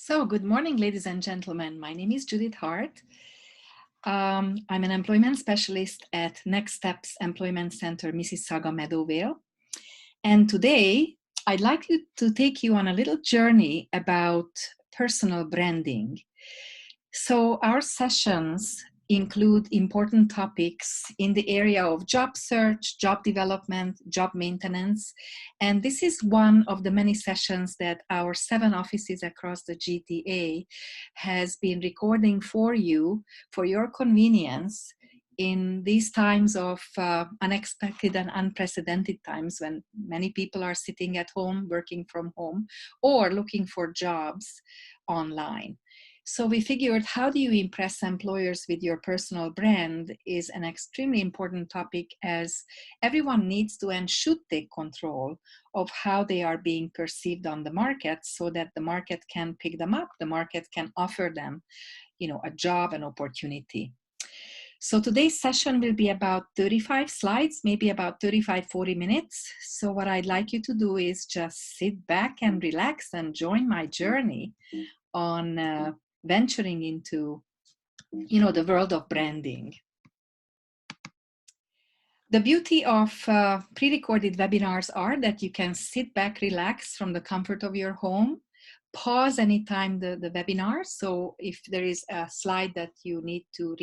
So, good morning, ladies and gentlemen. My name is Judith Hart. I'm an employment specialist at Next Steps Employment Center, Mississauga, Meadowvale. And today, I'd like to take you on a little journey about personal branding. So, our sessions include important topics in the area of job search, job development, job maintenance. And this is one of the many sessions that our 7 offices across the GTA has been recording for you for your convenience in these times of unexpected and unprecedented times when many people are sitting at home, working from home, or looking for jobs online. So we figured how do you impress employers with your personal brand is an extremely important topic, as everyone needs to and should take control of how they are being perceived on the market so that the market can pick them up, the market can offer them, a job, an opportunity. So today's session will be about 35 slides, maybe about 40 minutes. So what I'd like you to do is just sit back and relax and join my journey on venturing into, the world of branding. The beauty of pre-recorded webinars are that you can sit back, relax from the comfort of your home, pause anytime the webinar. So if there is a slide that you need to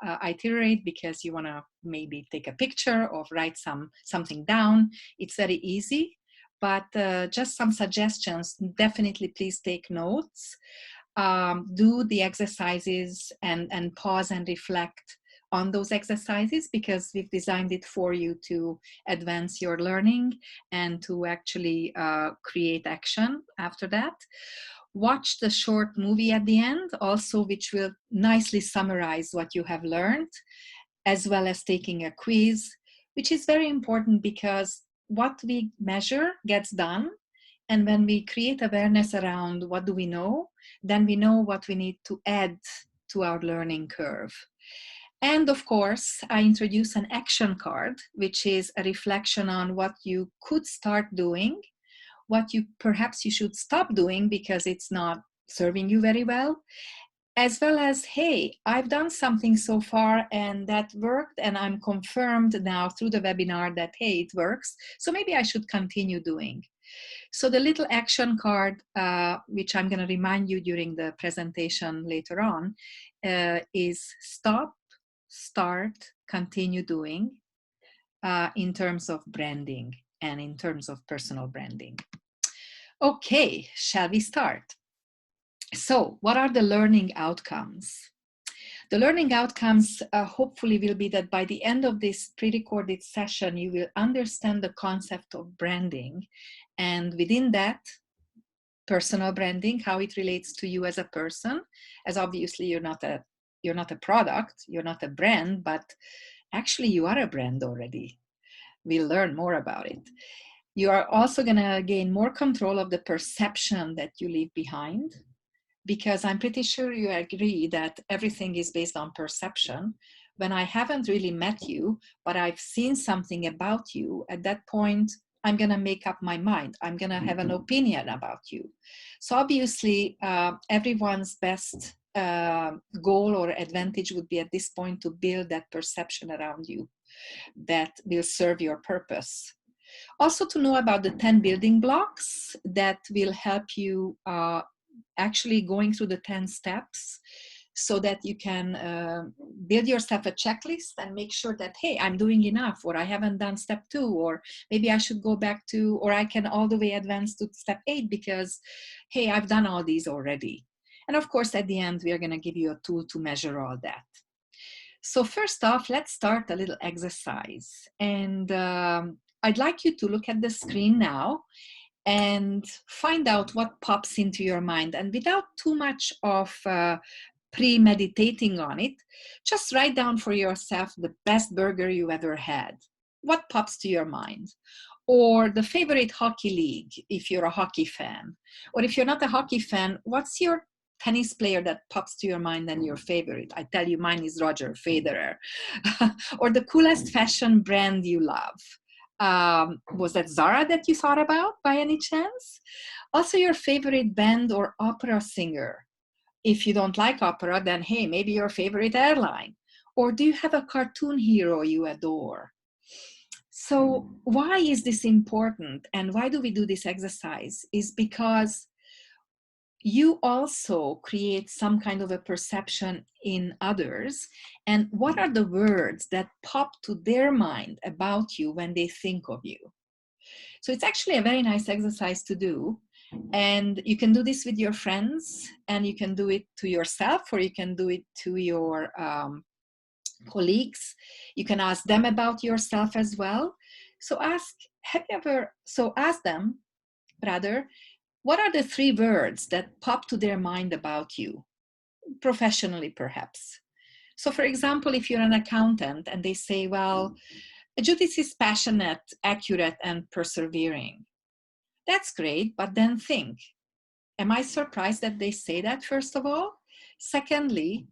reiterate because you want to maybe take a picture or write something down, it's very easy. But just some suggestions, definitely please take notes. Do the exercises and pause and reflect on those exercises, because we've designed it for you to advance your learning and to actually create action after that. Watch the short movie at the end also, which will nicely summarize what you have learned, as well as taking a quiz, which is very important because what we measure gets done. And when we create awareness around what do we know, then we know what we need to add to our learning curve. And of course, I introduce an action card, which is a reflection on what you could start doing, what perhaps you should stop doing because it's not serving you very well, as well as, hey, I've done something so far and that worked, and I'm confirmed now through the webinar that, hey, it works, so maybe I should continue doing. So the little action card, which I'm going to remind you during the presentation later on, is stop, start, continue doing in terms of branding and in terms of personal branding. Okay, shall we start? So what are the learning outcomes? The learning outcomes hopefully will be that by the end of this pre-recorded session, you will understand the concept of branding. And within that, personal branding, how it relates to you as a person, as obviously you're not a product, you're not a brand, but actually you are a brand already. We'll learn more about it. You are also going to gain more control of the perception that you leave behind, because I'm pretty sure you agree that everything is based on perception. When I haven't really met you, but I've seen something about you, at that point, I'm going to make up my mind. I'm going to have an opinion about you. So obviously, everyone's best goal or advantage would be at this point to build that perception around you that will serve your purpose. Also to know about the 10 building blocks that will help you actually going through the 10 steps so that you can build yourself a checklist and make sure that, hey, I'm doing enough, or I haven't done step 2, or maybe I should go back to, or I can all the way advance to step 8 because, hey, I've done all these already. And of course, at the end, we are going to give you a tool to measure all that. So first off, let's start a little exercise. And I'd like you to look at the screen now and find out what pops into your mind. And without too much of premeditating on it, just write down for yourself the best burger you ever had. What pops to your mind? Or the favorite hockey league, if you're a hockey fan. Or if you're not a hockey fan, what's your tennis player that pops to your mind and your favorite? I tell you, mine is Roger Federer. Or the coolest fashion brand you love. Was that Zara that you thought about by any chance? Also, your favorite band or opera singer. If you don't like opera, then hey, maybe your favorite airline. Or do you have a cartoon hero you adore? So why is this important and why do we do this exercise? Is because you also create some kind of a perception in others. And what are the words that pop to their mind about you when they think of you? So it's actually a very nice exercise to do. And you can do this with your friends, and you can do it to yourself, or you can do it to your colleagues. You can ask them about yourself as well. So ask them, rather, what are the 3 words that pop to their mind about you, professionally perhaps? So for example, if you're an accountant and they say, well, Judith is passionate, accurate, and persevering. That's great, but then think, am I surprised that they say that, first of all? Secondly,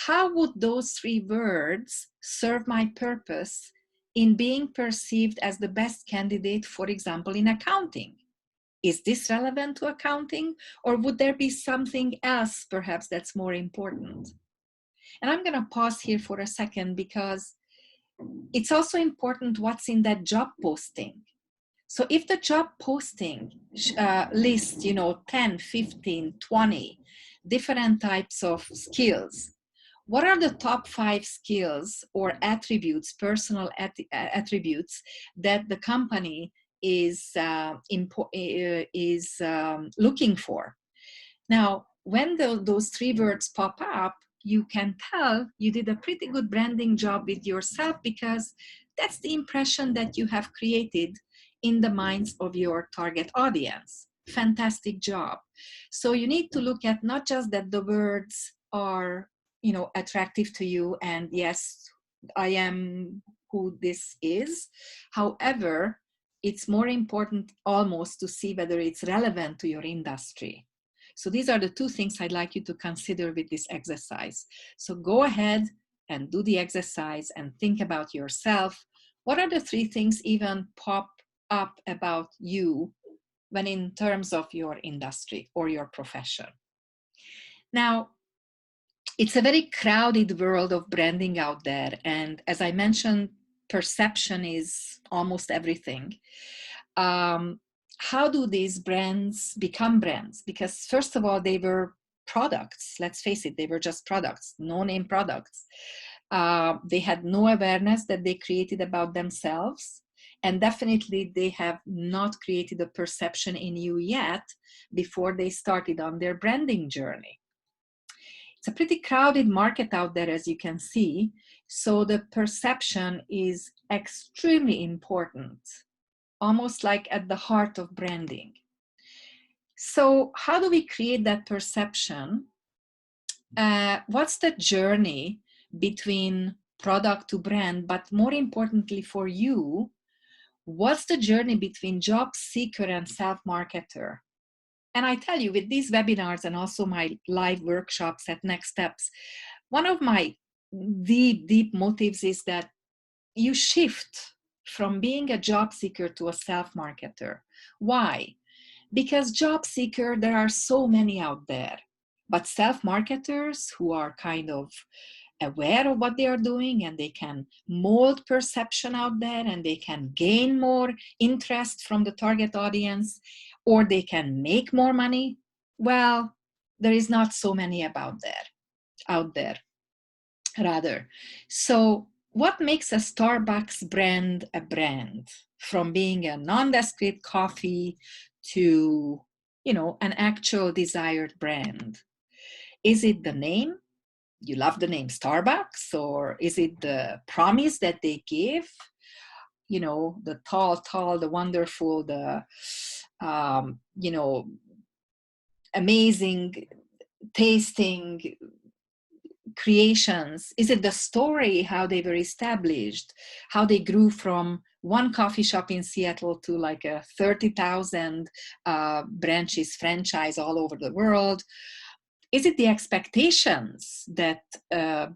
how would those 3 words serve my purpose in being perceived as the best candidate, for example, in accounting? Is this relevant to accounting, or would there be something else perhaps that's more important? And I'm going to pause here for a second because it's also important what's in that job posting. So if the job posting lists, 10, 15, 20 different types of skills, what are the top 5 skills or attributes, personal attributes that the company is looking for? Now, when those 3 words pop up, you can tell you did a pretty good branding job with yourself, because that's the impression that you have created in the minds of your target audience. Fantastic job. So you need to look at not just that the words are, attractive to you, and yes, I am who this is. However, it's more important almost to see whether it's relevant to your industry. So these are the 2 things I'd like you to consider with this exercise. So go ahead and do the exercise and think about yourself. What are the 3 things even pop up about you when in terms of your industry or your profession? Now, it's a very crowded world of branding out there. And as I mentioned, perception is almost everything. How do these brands become brands? Because first of all, they were products. Let's face it, they were just products, no-name products. They had no awareness that they created about themselves. And definitely they have not created a perception in you yet before they started on their branding journey. It's a pretty crowded market out there, as you can see. So the perception is extremely important, almost like at the heart of branding. So how do we create that perception? What's the journey between product to brand? But more importantly for you, what's the journey between job seeker and self-marketer? And I tell you, with these webinars and also my live workshops at Next Steps, one of my deep motives is that you shift from being a job seeker to a self-marketer. Why? Because job seeker, there are so many out there, but self-marketers who are kind of aware of what they are doing, and they can mold perception out there, and they can gain more interest from the target audience, or they can make more money. Well, there is not so many out there rather. So what makes a Starbucks brand a brand, from being a nondescript coffee to, an actual desired brand? Is it the name? You love the name Starbucks? Or is it the promise that they give? The tall, the wonderful, the, amazing tasting creations? Is it the story, how they were established, how they grew from one coffee shop in Seattle to like a 30,000 branches franchise all over the world? Is it the expectations that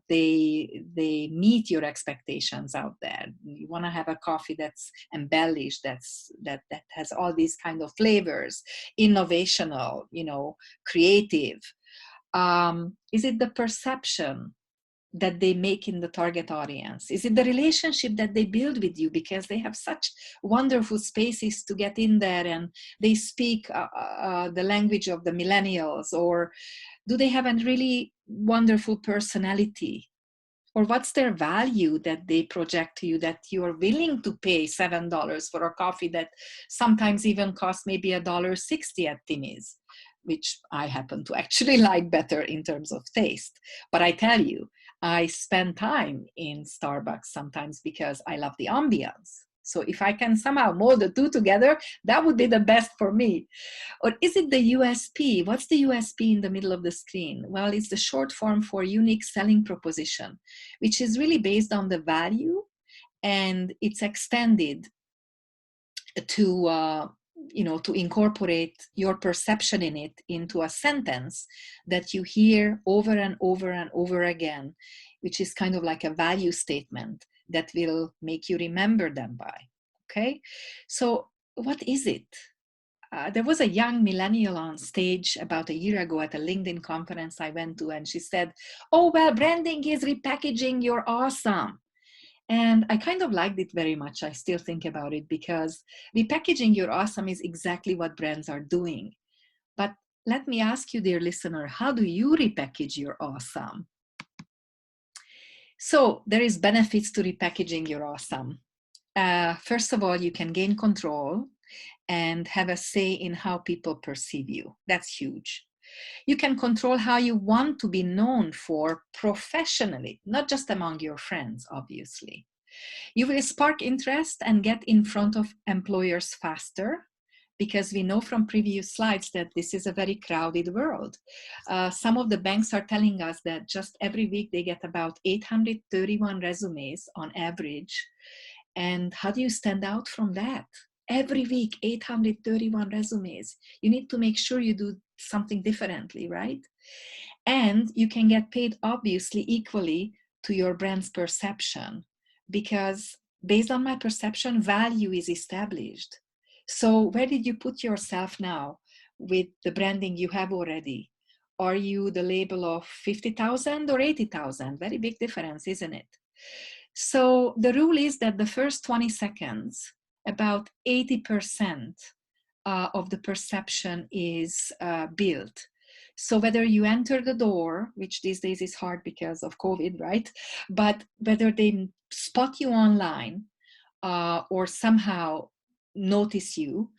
they meet your expectations out there? You want to have a coffee that's embellished, that has all these kind of flavors, innovational, creative. Is it the perception that they make in the target audience? Is it the relationship that they build with you because they have such wonderful spaces to get in there and they speak the language of the millennials? Or do they have a really wonderful personality? Or what's their value that they project to you that you are willing to pay $7 for a coffee that sometimes even costs maybe $1.60 at Timmy's, which I happen to actually like better in terms of taste. But I tell you, I spend time in Starbucks sometimes because I love the ambiance. So if I can somehow mold the two together, that would be the best for me. Or is it the USP? What's the USP in the middle of the screen? Well, it's the short form for unique selling proposition, which is really based on the value, and it's extended to to incorporate your perception in it into a sentence that you hear over and over and over again, which is kind of like a value statement that will make you remember them by. Okay, so what is it? There was a young millennial on stage about a year ago at a LinkedIn conference I went to, and she said, "Oh, well, branding is repackaging your awesome." And I kind of liked it very much. I still think about it because repackaging your awesome is exactly what brands are doing. But let me ask you, dear listener, how do you repackage your awesome? So there is benefits to repackaging your awesome. First of all, you can gain control and have a say in how people perceive you. That's huge. You can control how you want to be known for professionally, not just among your friends, obviously. You will spark interest and get in front of employers faster, because we know from previous slides that this is a very crowded world. Some of the banks are telling us that just every week they get about 831 resumes on average. And how do you stand out from that? Every week, 831 resumes. You need to make sure you do something differently, right? And you can get paid obviously equally to your brand's perception, because based on my perception, value is established. So where did you put yourself now with the branding you have already? Are you the label of 50,000 or 80,000? Very big difference, isn't it? So the rule is that the first 20 seconds, about 80% of the perception is built. So whether you enter the door, which these days is hard because of COVID, right? But whether they spot you online or somehow notice you,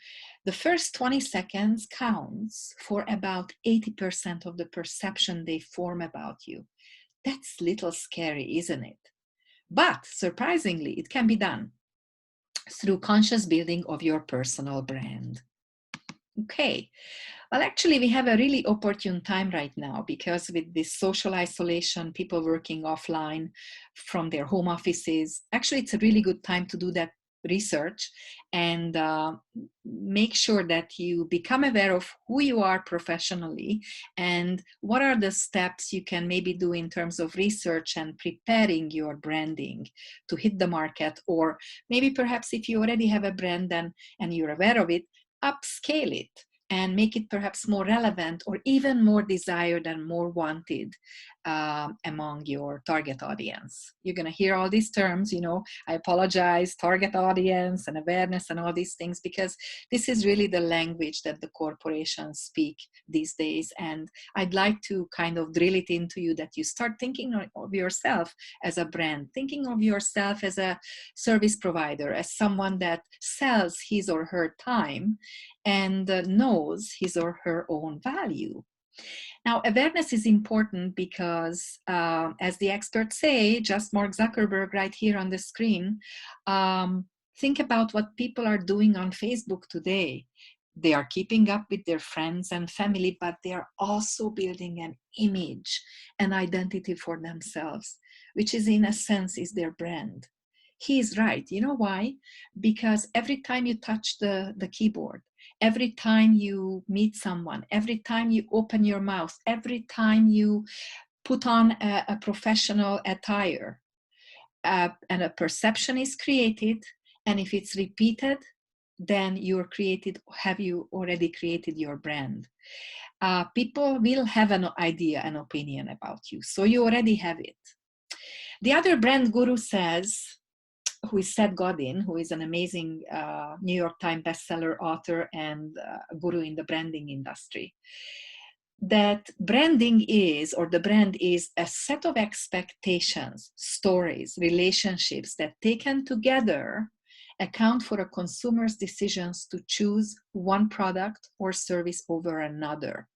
the first 20 seconds counts for about 80% of the perception they form about you. That's a little scary, isn't it? But surprisingly, it can be done through conscious building of your personal brand. Okay, well, actually, we have a really opportune time right now, because with this social isolation, people working offline from their home offices, actually, it's a really good time to do that research and make sure that you become aware of who you are professionally and what are the steps you can maybe do in terms of research and preparing your branding to hit the market. Or maybe perhaps if you already have a brand and you're aware of it, upscale it and make it perhaps more relevant or even more desired and more wanted among your target audience. You're going to hear all these terms, I apologize, target audience and awareness and all these things, because this is really the language that the corporations speak these days. And I'd like to kind of drill it into you that you start thinking of yourself as a brand, thinking of yourself as a service provider, as someone that sells his or her time and knows his or her own value. Now, awareness is important because, as the experts say, just Mark Zuckerberg right here on the screen, think about what people are doing on Facebook today. They are keeping up with their friends and family, but they are also building an image, an identity for themselves, which is in a sense is their brand. he is right. You know why? Because every time you touch the keyboard, every time you meet someone, every time you open your mouth, every time you put on a professional attire, and a perception is created, and if it's repeated, then have you already created your brand. People will have an idea, an opinion about you, so you already have it. The other brand guru says, who is Seth Godin, who is an amazing New York Times bestseller author and guru in the branding industry, that branding is, or the brand is, a set of expectations, stories, relationships that taken together account for a consumer's decisions to choose one product or service over another.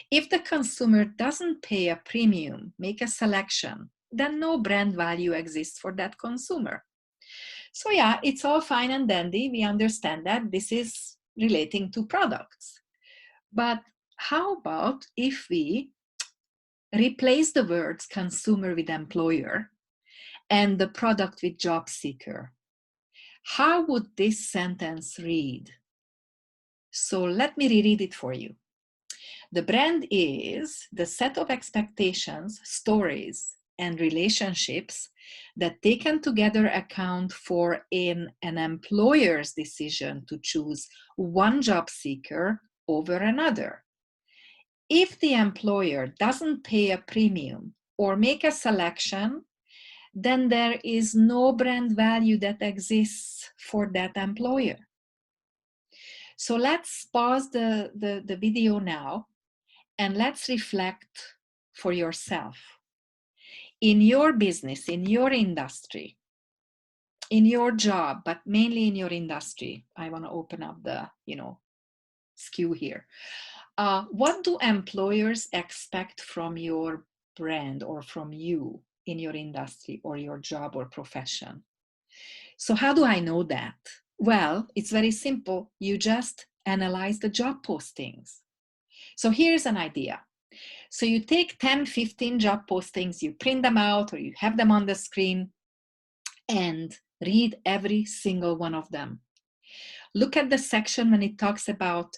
If the consumer doesn't pay a premium, make a selection, then no brand value exists for that consumer. So yeah, it's all fine and dandy. We understand that this is relating to products. But how about if we replace the words consumer with employer and the product with job seeker? How would this sentence read? So let me reread it for you. The brand is the set of expectations, stories, and relationships that taken together account for an employer's decision to choose one job seeker over another. If the employer doesn't pay a premium or make a selection, then there is no brand value that exists for that employer. So let's pause the video now and let's reflect for yourself. In your business, in your industry, in your job, but mainly in your industry, I want to open up the, skew here. What do employers expect from your brand or from you in your industry or your job or profession? So how do I know that? Well, it's very simple. You just analyze the job postings. So here's an idea. So you take 10, 15 job postings, you print them out or you have them on the screen and read every single one of them. Look at the section when it talks about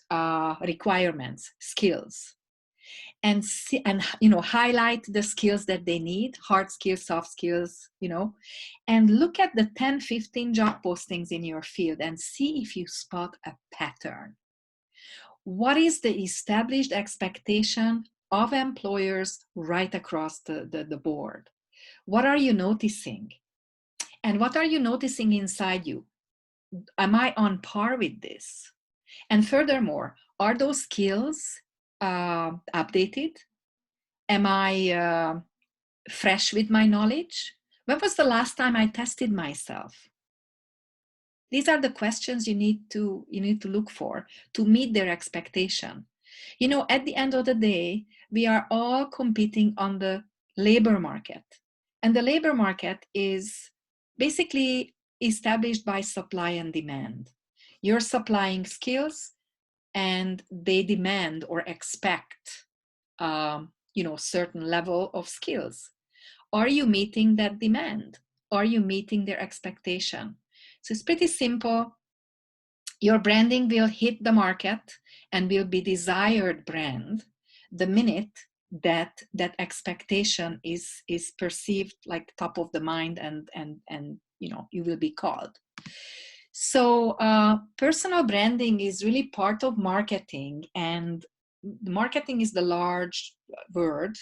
requirements, skills, and see, and highlight the skills that they need, hard skills, soft skills, and look at the 10, 15 job postings in your field and see if you spot a pattern. What is the established expectation of employers right across the board? What are you noticing? And what are you noticing inside you? Am I on par with this? And furthermore, are those skills updated? Am I fresh with my knowledge? When was the last time I tested myself? These are the questions you need to look for to meet their expectation. At the end of the day, we are all competing on the labor market. And the labor market is basically established by supply and demand. You're supplying skills and they demand or expect certain level of skills. Are you meeting that demand? Are you meeting their expectation? So it's pretty simple. Your branding will hit the market and will be desired brand the minute that expectation is perceived like top of the mind and you will be called. So personal branding is really part of marketing, and marketing is the large word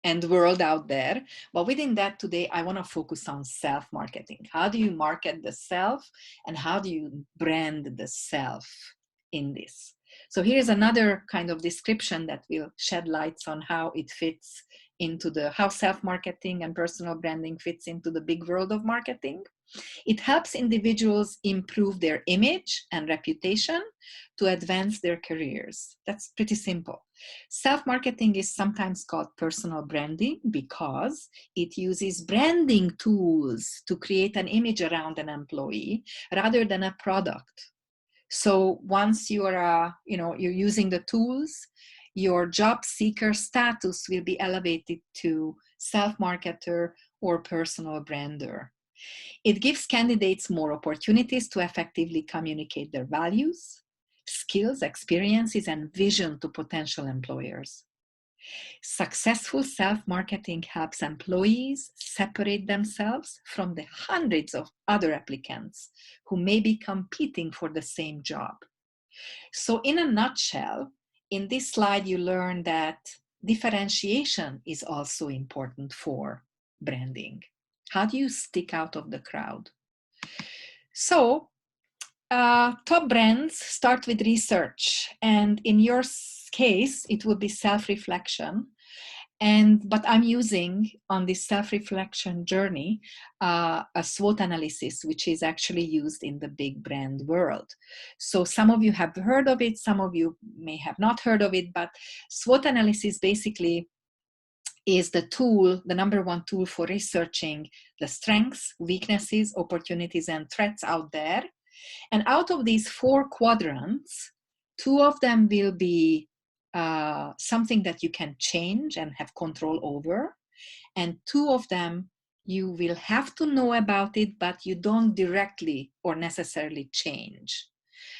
and world out there. But within that today, I want to focus on self-marketing. How do you market the self and how do you brand the self in this? So here's another kind of description that will shed lights on how it fits into how self-marketing and personal branding fits into the big world of marketing. It helps individuals improve their image and reputation to advance their careers. That's pretty simple. Self-marketing is sometimes called personal branding because it uses branding tools to create an image around an employee rather than a product. So once you're using the tools, your job seeker status will be elevated to self-marketer or personal brander. It gives candidates more opportunities to effectively communicate their values, skills, experiences, and vision to potential employers. Successful self-marketing helps employees separate themselves from the hundreds of other applicants who may be competing for the same job. So in a nutshell, in this slide, you learn that differentiation is also important for branding. How do you stick out of the crowd? So top brands start with research, and in your case, it would be self-reflection. But I'm using on this self-reflection journey a SWOT analysis, which is actually used in the big brand world. So some of you have heard of it, some of you may have not heard of it, but SWOT analysis basically is the tool, the number one tool for researching the strengths, weaknesses, opportunities, and threats out there. And out of these 4 quadrants, 2 of them will be something that you can change and have control over. And 2 of them, you will have to know about it, but you don't directly or necessarily change.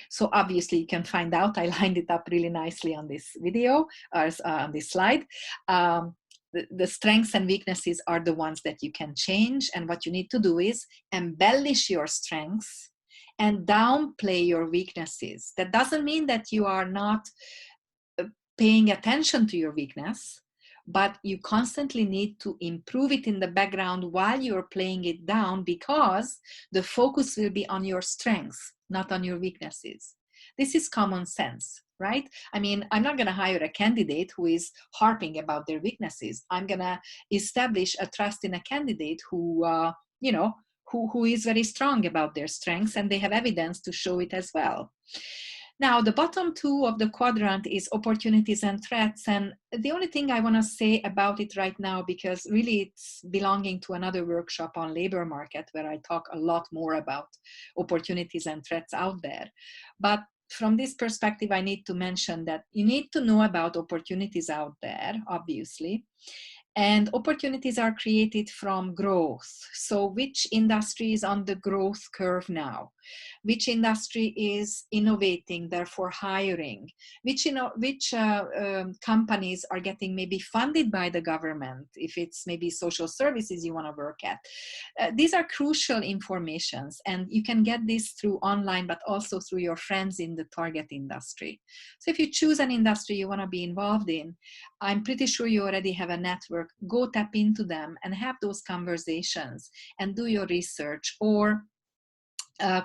So obviously you can find out, I lined it up really nicely on this video, or on this slide. The strengths and weaknesses are the ones that you can change. And what you need to do is embellish your strengths and downplay your weaknesses. That doesn't mean that you are not paying attention to your weakness, but you constantly need to improve it in the background while you're playing it down, because the focus will be on your strengths, not on your weaknesses. This is common sense, right? I mean, I'm not going to hire a candidate who is harping about their weaknesses. I'm going to establish a trust in a candidate who, who is very strong about their strengths, and they have evidence to show it as well. Now, the bottom 2 of the quadrant is opportunities and threats. And the only thing I want to say about it right now, because really it's belonging to another workshop on labor market where I talk a lot more about opportunities and threats out there. But from this perspective, I need to mention that you need to know about opportunities out there, obviously. And opportunities are created from growth. So which industry is on the growth curve now? Which industry is innovating, therefore hiring? Which companies are getting maybe funded by the government, if it's maybe social services you want to work at? These are crucial informations, and you can get this through online, but also through your friends in the target industry. So if you choose an industry you want to be involved in, I'm pretty sure you already have a network. Go tap into them and have those conversations and do your research, or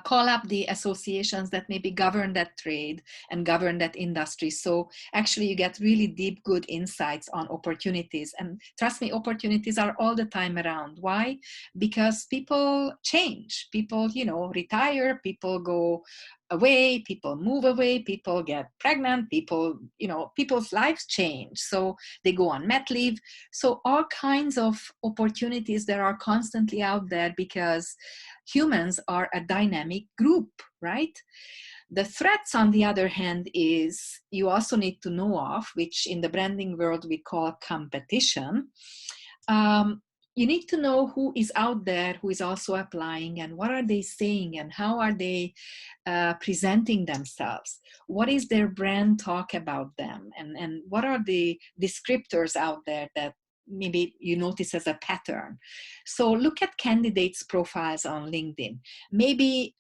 call up the associations that maybe govern that trade and govern that industry. So actually you get really deep, good insights on opportunities. And trust me, opportunities are all the time around. Why? Because people change. People, retire, people go away, people move away, people get pregnant, people's lives change. So they go on mat leave. So all kinds of opportunities that are constantly out there, because humans are a dynamic group, right? The threats, on the other hand, is you also need to know of, which in the branding world we call competition. You need to know who is out there, who is also applying, and what are they saying, and how are they presenting themselves? What is their brand talk about them? And what are the descriptors out there that maybe you notice as a pattern? So look at candidates' profiles on LinkedIn. Maybe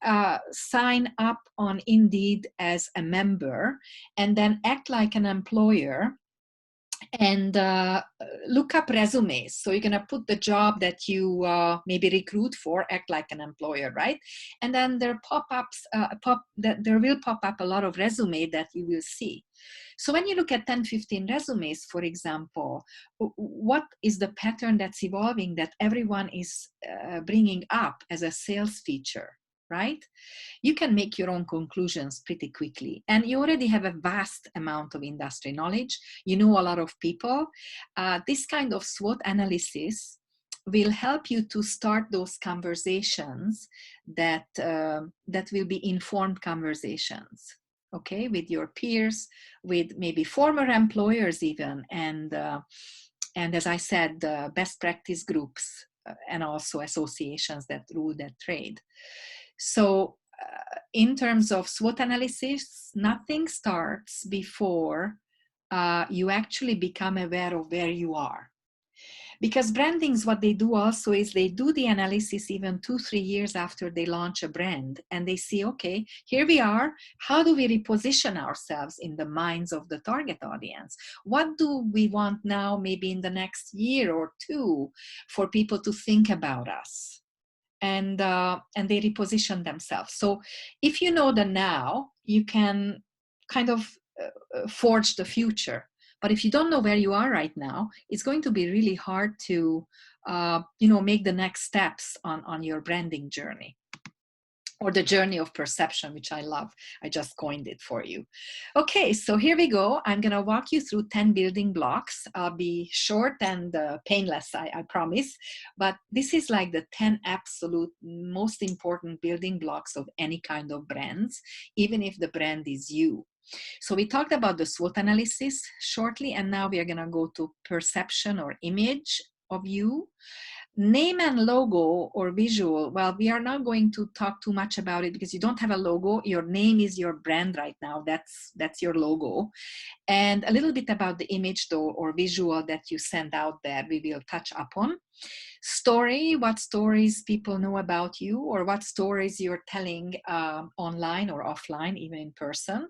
sign up on Indeed as a member, and then act like an employer, and look up resumes. So you're going to put the job that you maybe recruit for, act like an employer, right? And then there will pop up a lot of resume that you will see. So when you look at 10, 15 resumes, for example, what is the pattern that's evolving that everyone is bringing up as a sales feature, right? You can make your own conclusions pretty quickly. And you already have a vast amount of industry knowledge. You know a lot of people. This kind of SWOT analysis will help you to start those conversations that will be informed conversations, okay, with your peers, with maybe former employers even, and as I said, best practice groups and also associations that rule that trade. So in terms of SWOT analysis, nothing starts before you actually become aware of where you are. Because brandings, what they do also is they do the analysis even 2-3 years after they launch a brand, and they see, okay, here we are. How do we reposition ourselves in the minds of the target audience? What do we want now, maybe in the next year or two, for people to think about us? And they reposition themselves. So if you know the now, you can kind of forge the future. But if you don't know where you are right now, it's going to be really hard to make the next steps on your branding journey, or the journey of perception, which I love. I just coined it for you. Okay, so here we go. I'm going to walk you through 10 building blocks. I'll be short and painless, I promise. But this is like the 10 absolute most important building blocks of any kind of brands, even if the brand is you. So we talked about the SWOT analysis shortly, and now we are going to go to perception or image of you. Name and logo or visual, well, we are not going to talk too much about it because you don't have a logo. Your name is your brand right now. That's your logo. And a little bit about the image though, or visual that you send out there, we will touch upon. Story, what stories people know about you, or what stories you're telling online or offline, even in person.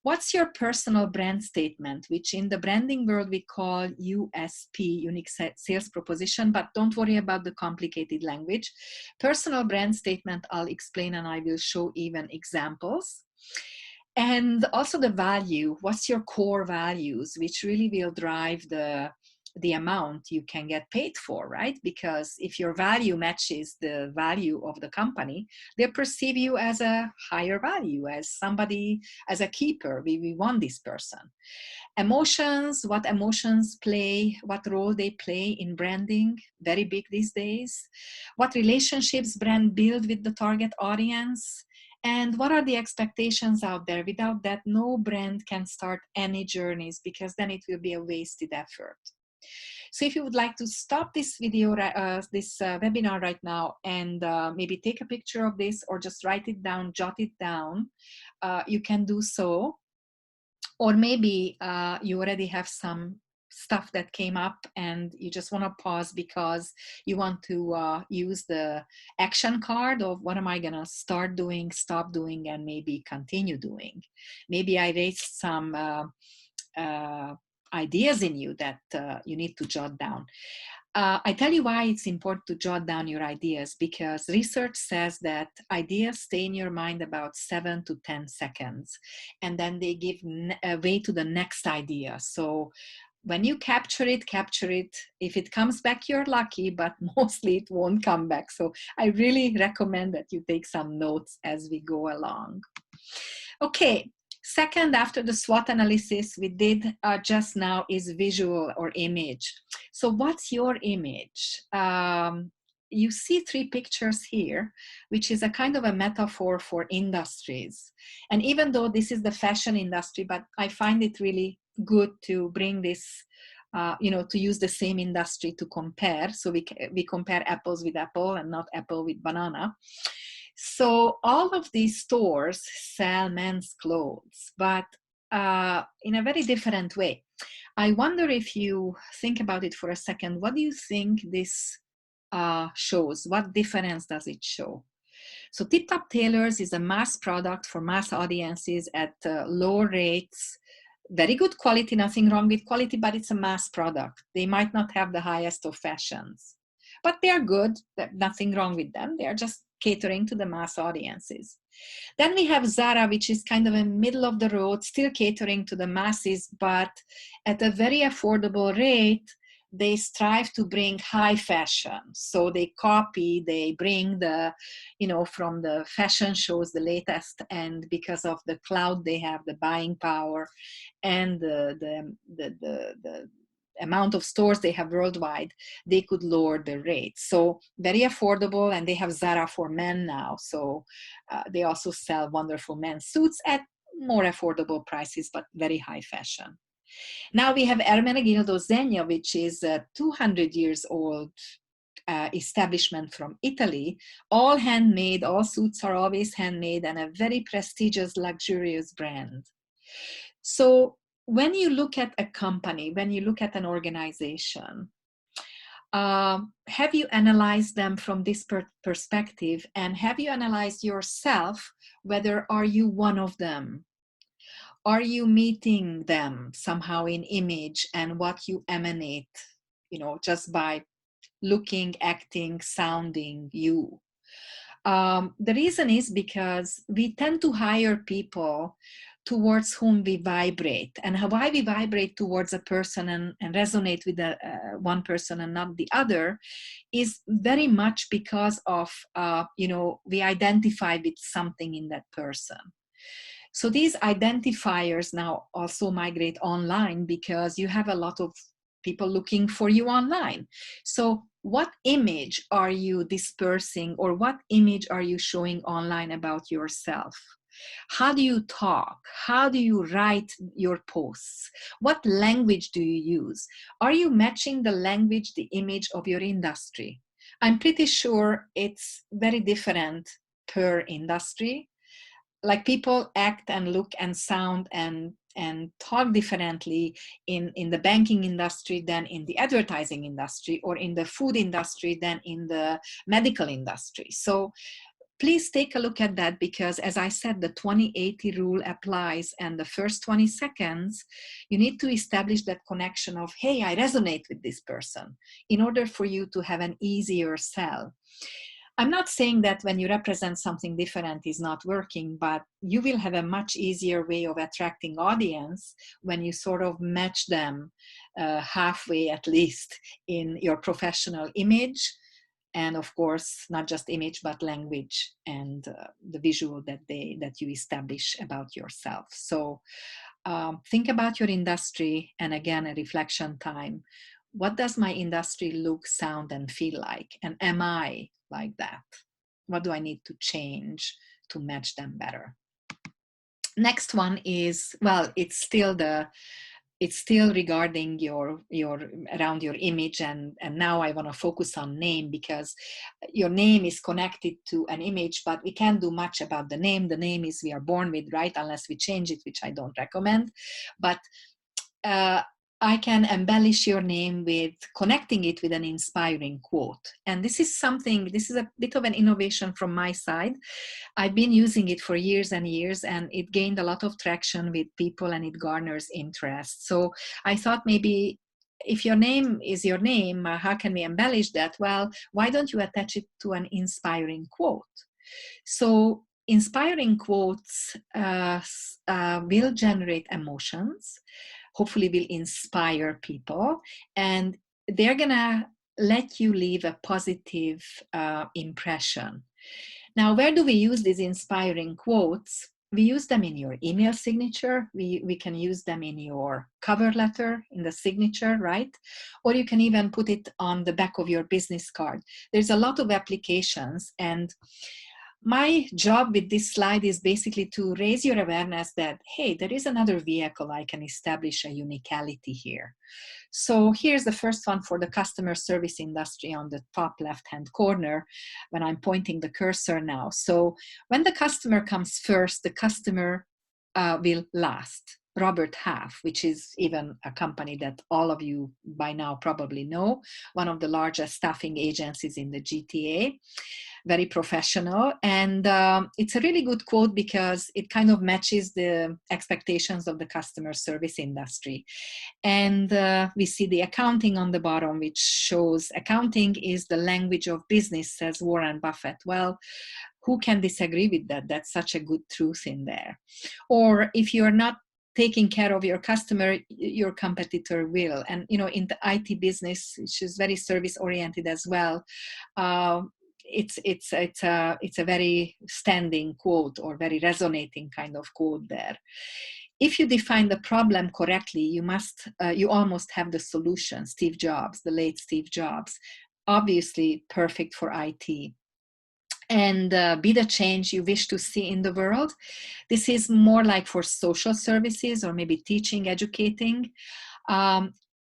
What's your personal brand statement, which in the branding world we call USP, unique sales proposition, but don't worry about the complicated language. Personal brand statement, I'll explain, and I will show even examples. And also the value, what's your core values, which really will drive the amount you can get paid for, right? Because if your value matches the value of the company, they perceive you as a higher value, as somebody, as a keeper. We want this person. Emotions, what emotions play, what role they play in branding, very big these days. What relationships brand build with the target audience. And what are the expectations out there? Without that, no brand can start any journeys, because then it will be a wasted effort. So if you would like to stop this video, webinar right now, and maybe take a picture of this, or just write it down, jot it down, you can do so. Or maybe you already have some stuff that came up and you just want to pause because you want to use the action card of what am I going to start doing, stop doing, and maybe continue doing. Maybe I raised some ideas in you that you need to jot down. I tell you why it's important to jot down your ideas, because research says that ideas stay in your mind about 7 to 10 seconds, and then they give way to the next idea. So when you capture it. If it comes back, you're lucky, but mostly it won't come back. So I really recommend that you take some notes as we go along. Okay. Second, after the SWOT analysis we did just now, is visual or image. So what's your image? You see 3 pictures here, which is a kind of a metaphor for industries. And even though this is the fashion industry, but I find it really good to bring this, to use the same industry to compare. So we compare apples with apple and not apple with banana. So all of these stores sell men's clothes, but in a very different way. I wonder if you think about it for a second, what do you think this shows? What difference does it show? So Tip Top Tailors is a mass product for mass audiences at low rates, very good quality, nothing wrong with quality, but it's a mass product. They might not have the highest of fashions, but they are good, nothing wrong with them. They are just catering to the mass audiences. Then we have Zara, which is kind of a middle of the road, still catering to the masses, but at a very affordable rate. They strive to bring high fashion. So they copy, they bring the, from the fashion shows, the latest, and because of the clout they have, the buying power, and the amount of stores they have worldwide, they could lower the rates. So very affordable, and they have Zara for men now. So they also sell wonderful men's suits at more affordable prices, but very high fashion. Now we have Ermenegildo Zegna, which is 200 years old establishment from Italy, all handmade, all suits are always handmade, and a very prestigious, luxurious brand. So when you look at a company, when you look at an organization, have you analyzed them from this perspective, and have you analyzed yourself, whether are you one of them? Are you meeting them somehow in image and what you emanate, just by looking, acting, sounding you? The reason is because we tend to hire people towards whom we vibrate, and why we vibrate towards a person and resonate with one person and not the other is very much because of, we identify with something in that person. So these identifiers now also migrate online because you have a lot of people looking for you online. So what image are you dispersing, or what image are you showing online about yourself? How do you talk? How do you write your posts? What language do you use? Are you matching the language, the image of your industry? I'm pretty sure it's very different per industry. Like, people act and look and sound and talk differently in the banking industry than in the advertising industry, or in the food industry than in the medical industry. So please take a look at that, because as I said, the 20/80 rule applies, and the first 20 seconds, you need to establish that connection of, hey, I resonate with this person, in order for you to have an easier sell. I'm not saying that when you represent something different is not working, but you will have a much easier way of attracting audience when you sort of match them halfway, at least, in your professional image. And of course, not just image, but language and the visual that you establish about yourself. So think about your industry, and again, a reflection time. What does my industry look, sound, and feel like? And am I like that? What do I need to change to match them better? Next one is, well, it's still regarding your around your image, and now I want to focus on name, because your name is connected to an image, but we can't do much about the name. The name is we are born with, right? Unless we change it, which I don't recommend. But I can embellish your name with connecting it with an inspiring quote. And this is a bit of an innovation from my side. I've been using it for years and years, and it gained a lot of traction with people, and it garners interest. So I thought, maybe if your name is your name, how can we embellish that? Well, why don't you attach it to an inspiring quote? So inspiring quotes will generate emotions, hopefully will inspire people, and they're gonna let you leave a positive impression. Now, where do we use these inspiring quotes? We use them in your email signature. We can use them in your cover letter, in the signature, right? Or you can even put it on the back of your business card. There's a lot of applications, and my job with this slide is basically to raise your awareness that, hey, there is another vehicle I can establish a unicality here. So here's the first one for the customer service industry on the top left-hand corner when I'm pointing the cursor now. So when the customer comes first, the customer will last. Robert Half, which is even a company that all of you by now probably know, one of the largest staffing agencies in the GTA, very professional. And it's a really good quote because it kind of matches the expectations of the customer service industry. And we see the accounting on the bottom, which shows accounting is the language of business, says Warren Buffett. Well, who can disagree with that? That's such a good truth in there. Or if you're not taking care of your customer, your competitor will. And in the IT business, which is very service oriented as well, it's a very standing quote, or very resonating kind of quote there. If you define the problem correctly, you almost have the solution. Steve Jobs, the late Steve Jobs, obviously perfect for IT. And be the change you wish to see in the world. This is more like for social services, or maybe teaching, educating.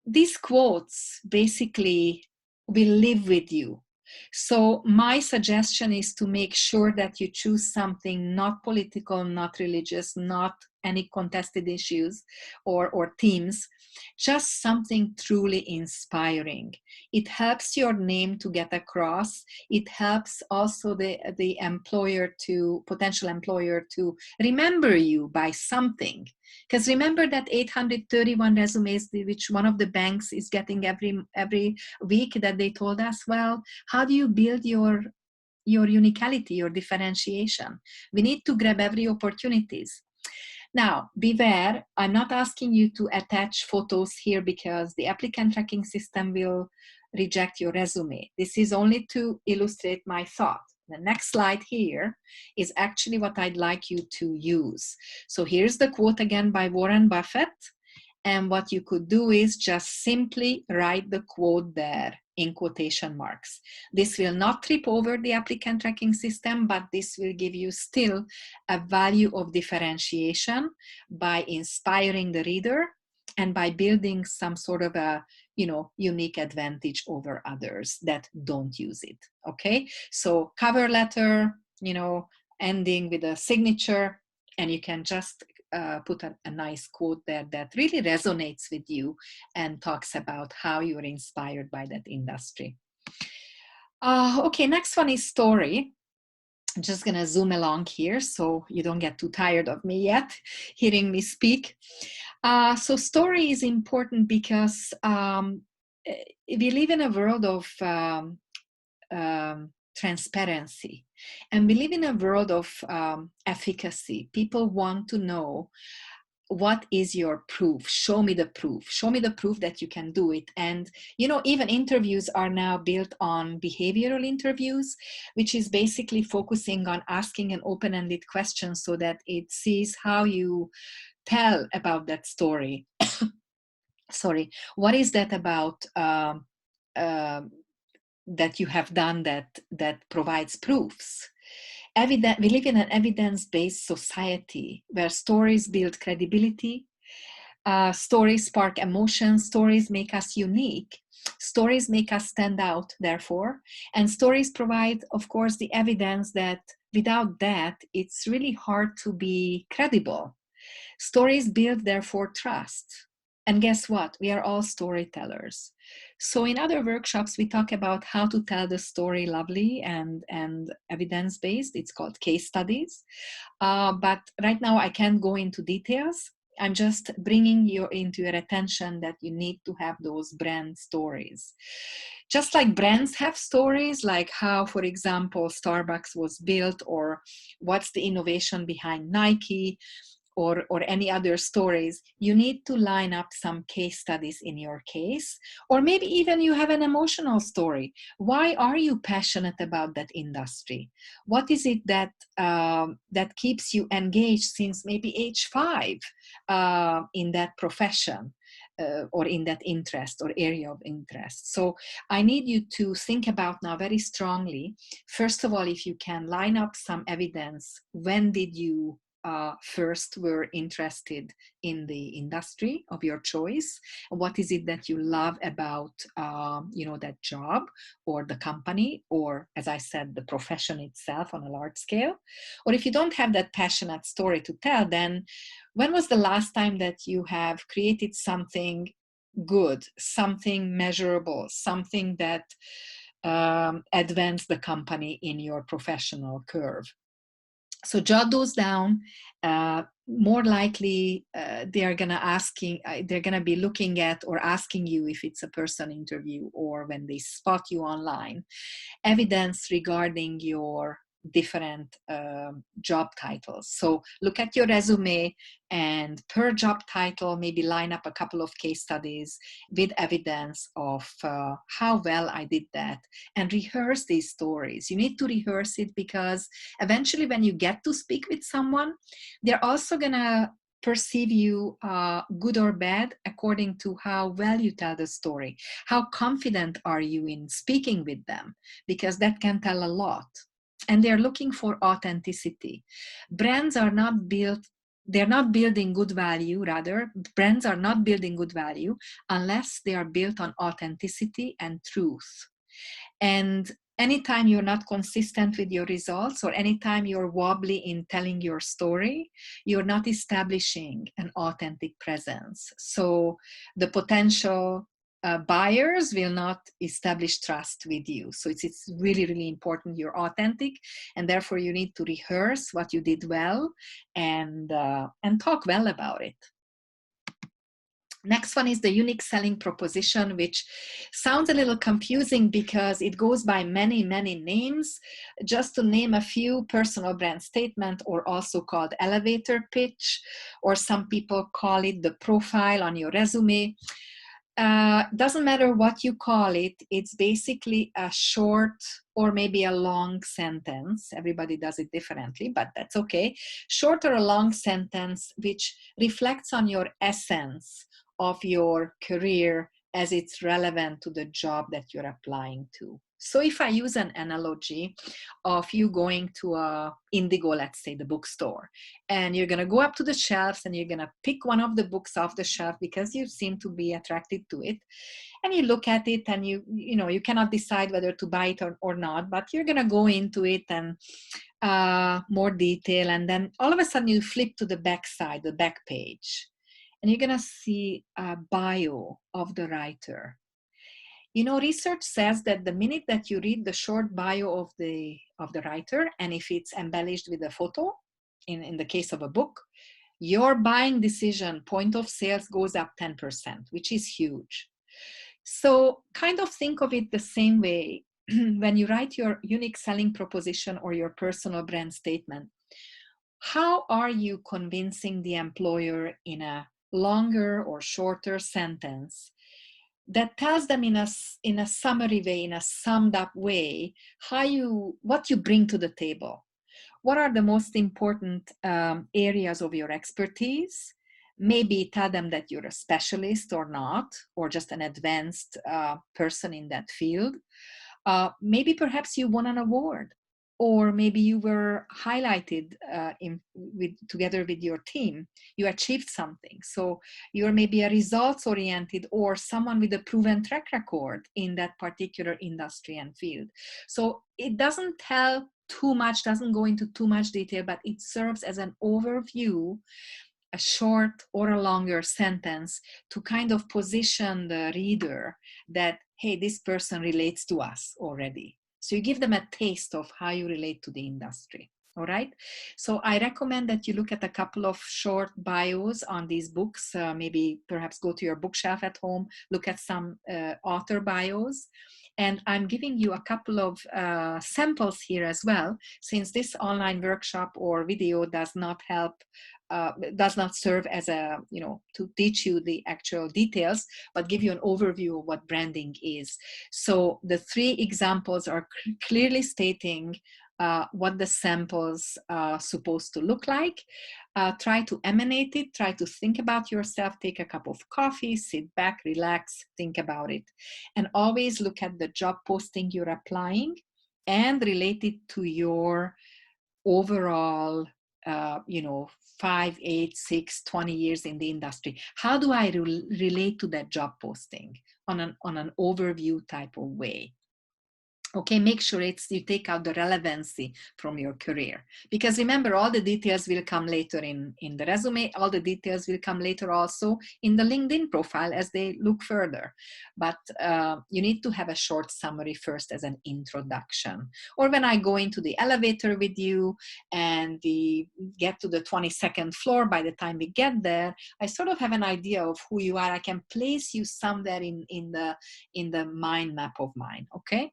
These quotes basically will live with you. So my suggestion is to make sure that you choose something not political, not religious, not any contested issues or themes, just something truly inspiring. It helps your name to get across. It helps also the employer to, potential employer to remember you by something. Because remember that 831 resumes, which one of the banks is getting every week, that they told us, well, how do you build your uniquality, your differentiation? We need to grab every opportunities. Now, beware, I'm not asking you to attach photos here because the applicant tracking system will reject your resume. This is only to illustrate my thought. The next slide here is actually what I'd like you to use. So here's the quote again by Warren Buffett. And what you could do is just simply write the quote there in quotation marks. This will not trip over the applicant tracking system, but this will give you still a value of differentiation by inspiring the reader and by building some sort of a, unique advantage over others that don't use it. Okay, so cover letter, ending with a signature, and you can just put a nice quote there that really resonates with you and talks about how you're inspired by that industry. Okay, next one is story. I'm just gonna zoom along here so you don't get too tired of me yet hearing me speak. So story is important because we live in a world of transparency, and we live in a world of efficacy. People want to know, what is your proof? Show me the proof. Show me the proof that you can do it. And even interviews are now built on behavioral interviews, which is basically focusing on asking an open-ended question so that it sees how you tell about that story. Sorry, what is that about that you have done that provides proofs? We live in an evidence-based society where stories build credibility, stories spark emotion, stories make us unique, stories make us stand out, therefore, and stories provide, of course, the evidence that without that, it's really hard to be credible. Stories build, therefore, trust. And guess what? We are all storytellers. So in other workshops, we talk about how to tell the story lovely and evidence-based. It's called case studies. But right now, I can't go into details. I'm just bringing you into your attention that you need to have those brand stories. Just like brands have stories, like how, for example, Starbucks was built, or what's the innovation behind Nike, or any other stories, you need to line up some case studies in your case, or maybe even you have an emotional story. Why are you passionate about that industry? What is it that that keeps you engaged since maybe age 5 in that profession? Or in that interest or area of interest. So I need you to think about now very strongly, first of all, if you can line up some evidence. When did you first were interested in the industry of your choice? What is it that you love about that job or the company, or, as I said, the profession itself on a large scale? Or if you don't have that passionate story to tell, then when was the last time that you have created something good, something measurable, something that advanced the company in your professional curve? So jot those down. More likely, they're gonna be looking at or asking you, if it's a person interview or when they spot you online, evidence regarding your different job titles. So look at your resume, and per job title, maybe line up a couple of case studies with evidence of how well I did that, and rehearse these stories. You need to rehearse it because eventually when you get to speak with someone, they're also gonna perceive you good or bad according to how well you tell the story. How confident are you in speaking with them? Because that can tell a lot. And they're looking for authenticity. Brands are not built, they're not building good value, rather, brands are not building good value unless they are built on authenticity and truth. And anytime you're not consistent with your results, or anytime you're wobbly in telling your story, you're not establishing an authentic presence. So the potential buyers will not establish trust with you. So it's really, really important you're authentic, and therefore you need to rehearse what you did well and talk well about it. Next one is the unique selling proposition, which sounds a little confusing because it goes by many, many names. Just to name a few: personal brand statement, or also called elevator pitch, or some people call it the profile on your resume. Doesn't matter what you call it, it's basically a short or maybe a long sentence. Everybody does it differently, but that's okay. Short or a long sentence which reflects on your essence of your career as it's relevant to the job that you're applying to. So if I use an analogy of you going to a Indigo, let's say the bookstore, and you're going to go up to the shelves and you're going to pick one of the books off the shelf because you seem to be attracted to it, and you look at it and you cannot decide whether to buy it or not, but you're going to go into it and more detail, and then all of a sudden you flip to the back side, the back page, and you're going to see a bio of the writer. Research says that the minute that you read the short bio of the writer, and if it's embellished with a photo, in the case of a book, your buying decision point of sales goes up 10%, which is huge. So kind of think of it the same way when you write your unique selling proposition or your personal brand statement. How are you convincing the employer in a longer or shorter sentence that tells them in a summary way, in a summed up way, what you bring to the table? What are the most important areas of your expertise? Maybe tell them that you're a specialist or not, or just an advanced person in that field. Maybe perhaps you won an award, or maybe you were highlighted together with your team. You achieved something. So you're maybe a results-oriented or someone with a proven track record in that particular industry and field. So it doesn't tell too much, doesn't go into too much detail, but it serves as an overview, a short or a longer sentence, to kind of position the reader that, hey, this person relates to us already. So you give them a taste of how you relate to the industry. All right. So I recommend that you look at a couple of short bios on these books. Maybe perhaps go to your bookshelf at home, look at some author bios. And I'm giving you a couple of samples here as well, since this online workshop or video does not serve as to teach you the actual details, but give you an overview of what branding is. So the three examples are clearly stating what the samples are supposed to look like. Try to emanate it, try to think about yourself, take a cup of coffee, sit back, relax, think about it. And always look at the job posting you're applying and relate it to your overall 5, 8, 6, 20 years in the industry. How do I relate to that job posting on an overview type of way? Okay, make sure you take out the relevancy from your career, because remember, all the details will come later in the resume. All the details will come later also in the LinkedIn profile as they look further. But you need to have a short summary first as an introduction. Or when I go into the elevator with you and we get to the 22nd floor, by the time we get there, I sort of have an idea of who you are. I can place you somewhere in the mind map of mine. Okay.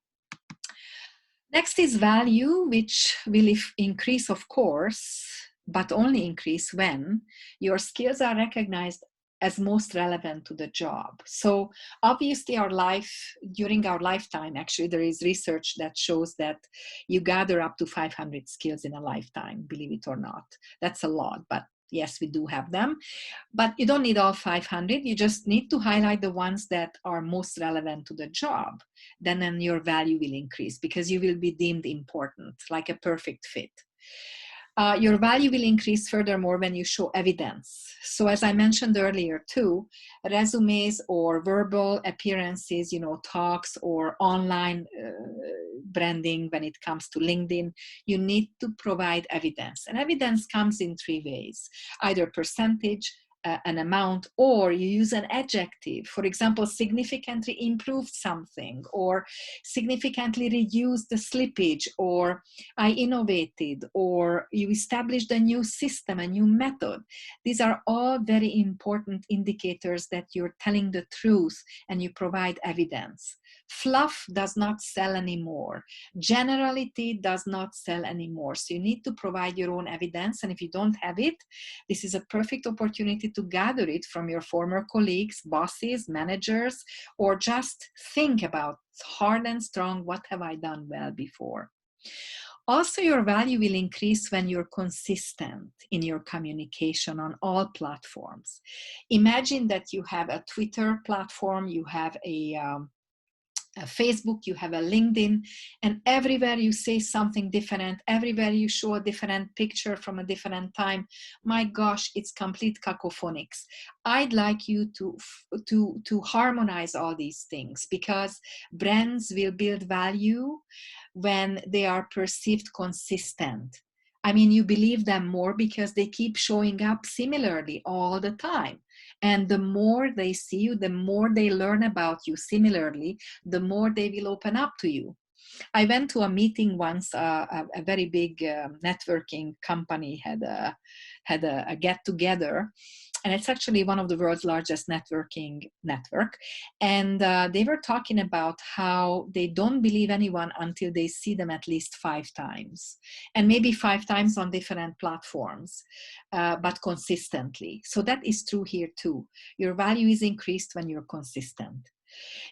Next is value, which will increase, of course, but only increase when your skills are recognized as most relevant to the job. So obviously during our lifetime, actually, there is research that shows that you gather up to 500 skills in a lifetime, believe it or not. That's a lot, but yes, we do have them. But you don't need all 500. You just need to highlight the ones that are most relevant to the job. Then your value will increase because you will be deemed important, like a perfect fit. Your value will increase furthermore when you show evidence. So as I mentioned earlier too, resumes or verbal appearances, talks or online branding when it comes to LinkedIn, you need to provide evidence. And evidence comes in three ways: either percentage, an amount, or you use an adjective. For example, significantly improved something, or significantly reduced the slippage, or I innovated, or you established a new system, a new method. These are all very important indicators that you're telling the truth and you provide evidence. Fluff does not sell anymore. Generality does not sell anymore. So you need to provide your own evidence. And if you don't have it, this is a perfect opportunity to gather it from your former colleagues, bosses, managers, or just think about hard and strong, what have I done well before? Also, your value will increase when you're consistent in your communication on all platforms. Imagine that you have a Twitter platform, you have a Facebook, you have a LinkedIn, and everywhere you say something different, everywhere you show a different picture from a different time. My gosh, it's complete cacophonics. I'd like you to harmonize all these things, because brands will build value when they are perceived consistent. I mean, you believe them more because they keep showing up similarly all the time. And the more they see you, the more they learn about you similarly, the more they will open up to you. I went to a meeting once, a very big networking company had a get together, and it's actually one of the world's largest networking network. And they were talking about how they don't believe anyone until they see them at least 5 times, and maybe 5 times on different platforms, but consistently. So that is true here too. Your value is increased when you're consistent.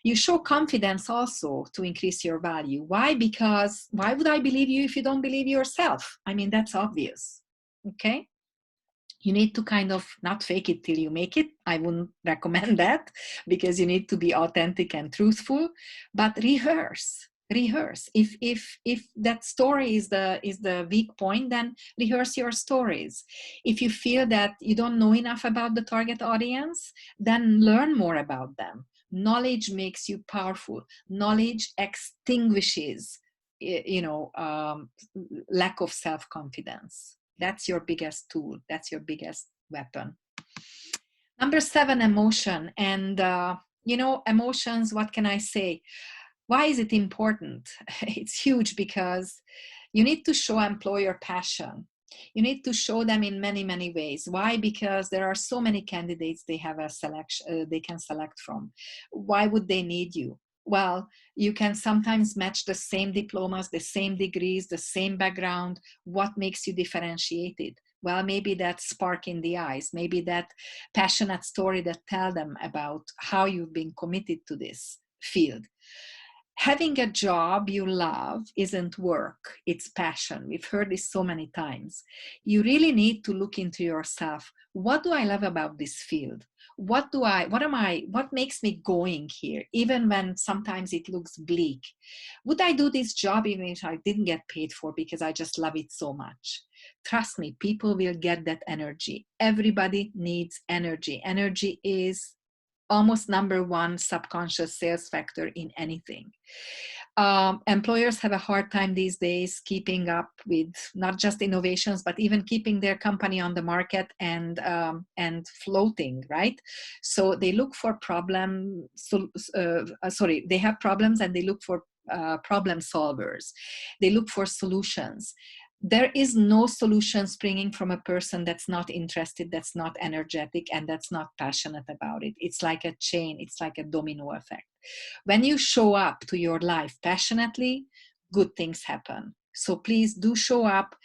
You show confidence also to increase your value. Why? Because why would I believe you if you don't believe yourself? I mean, that's obvious. Okay? You need to kind of not fake it till you make it. I wouldn't recommend that, because you need to be authentic and truthful, but rehearse. If that story is the weak point, then rehearse your stories. If you feel that you don't know enough about the target audience, then learn more about them. Knowledge makes you powerful. Knowledge extinguishes lack of self-confidence. That's your biggest tool. That's your biggest weapon. Number 7, emotion. And emotions, what can I say? Why is it important? It's huge, because you need to show employer passion. You need to show them in many, many ways. Why? Because there are so many candidates they have a selection they can select from. Why would they need you? Well, you can sometimes match the same diplomas, the same degrees, the same background. What makes you differentiated? Well, maybe that spark in the eyes, maybe that passionate story that tell them about how you've been committed to this field. Having a job you love isn't work, it's passion. We've heard this so many times. You really need to look into yourself. What do I love about this field? What makes me going here, even when sometimes it looks bleak? Would I do this job even if I didn't get paid for, because I just love it so much? Trust me, people will get that energy. Everybody needs energy. Energy is almost number 1 subconscious sales factor in anything. Employers have a hard time these days keeping up with not just innovations, but even keeping their company on the market and floating, right? So they look for they have problems, and they look for problem solvers. They look for solutions. There is no solution springing from a person that's not interested, that's not energetic, and that's not passionate about it. It's like a chain, it's like a domino effect. When you show up to your life passionately, good things happen. So please do show up,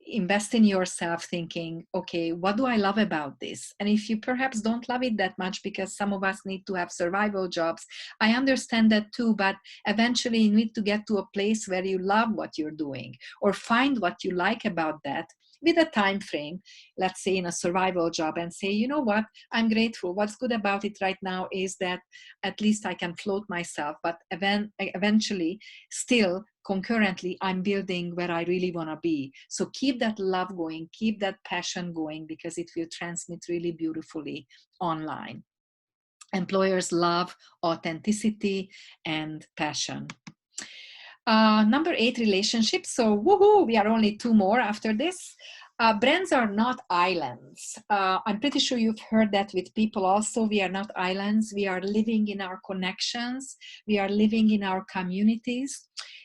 invest in yourself, thinking, okay, what do I love about this? And if you perhaps don't love it that much, because some of us need to have survival jobs, I understand that too, but eventually you need to get to a place where you love what you're doing, or find what you like about that with a time frame, let's say in a survival job, and say, you know what, I'm grateful. What's good about it right now is that at least I can float myself, but eventually still concurrently I'm building where I really want to be. So keep that love going, keep that passion going, because it will transmit really beautifully online. Employers love authenticity and passion. Number 8, relationships. So woohoo, we are only 2 more after this. Brands are not islands. I'm pretty sure you've heard that with people also. We are not islands. We are living in our connections. We are living in our communities.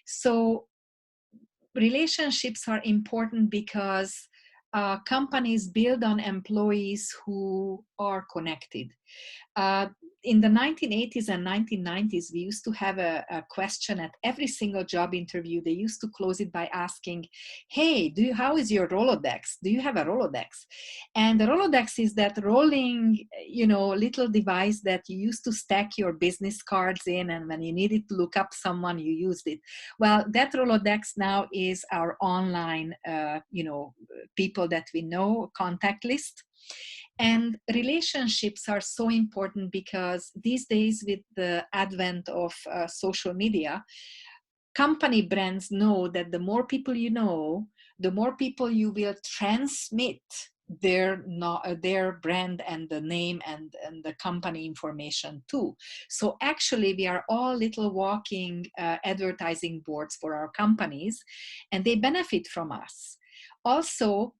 So relationships are important because companies build on employees who are connected. In the 1980s and 1990s, we used to have a question at every single job interview. They used to close it by asking, hey, how is your Rolodex? Do you have a Rolodex? And the Rolodex is that rolling, little device that you used to stack your business cards in, and when you needed to look up someone, you used it. Well, that Rolodex now is our online, people that we know, contact list. And relationships are so important because these days, with the advent of social media, company brands know that the more people you know, the more people you will transmit their brand and the name and the company information too. So actually, we are all little walking advertising boards for our companies, and they benefit from us. Also,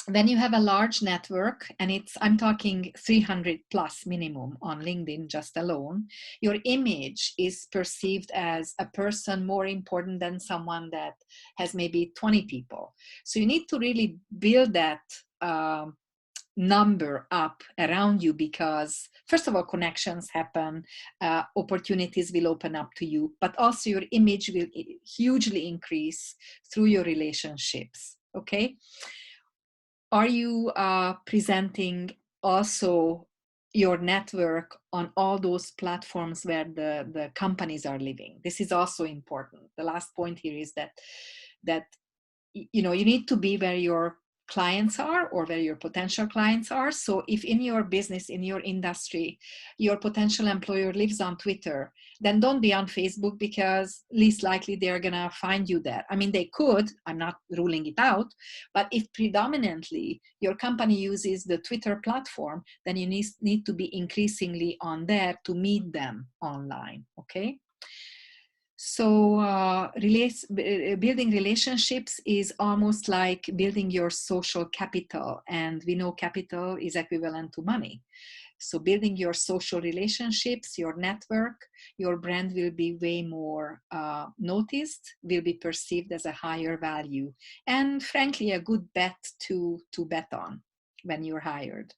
when you have a large network, and I'm talking 300 plus minimum on LinkedIn just alone, your image is perceived as a person more important than someone that has maybe 20 people. So you need to really build that number up around you, because first of all, connections happen, opportunities will open up to you, but also your image will hugely increase through your relationships. Okay. Are you presenting also your network on all those platforms where the companies are living? This is also important. The last point here is that you need to be where your clients are or where your potential clients are. So if in your business, in your industry, your potential employer lives on Twitter, then don't be on Facebook, because least likely they're going to find you there. I mean, they could, I'm not ruling it out, but if predominantly your company uses the Twitter platform, then you need to be increasingly on there to meet them online, okay? So building relationships is almost like building your social capital, and we know capital is equivalent to money. So building your social relationships, your network, your brand will be way more noticed, will be perceived as a higher value, and frankly, a good bet to bet on when you're hired.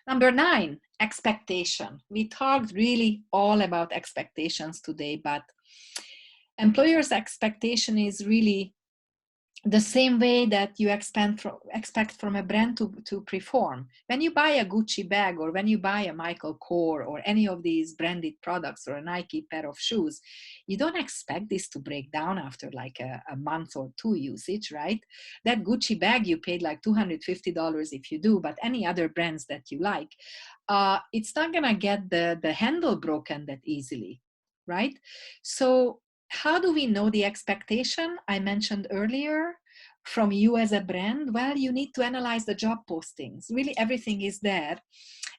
Number 9, expectation. We talked really all about expectations today, but employers' expectation is really the same way that you expect from a brand to perform. When you buy a Gucci bag, or when you buy a Michael Kors or any of these branded products, or a Nike pair of shoes, you don't expect this to break down after like a month or 2 usage, right? That Gucci bag, you paid like $250 if you do, but any other brands that you like, it's not gonna get the handle broken that easily, right? So how do we know the expectation I mentioned earlier from you as a brand? Well, you need to analyze the job postings. Really, everything is there.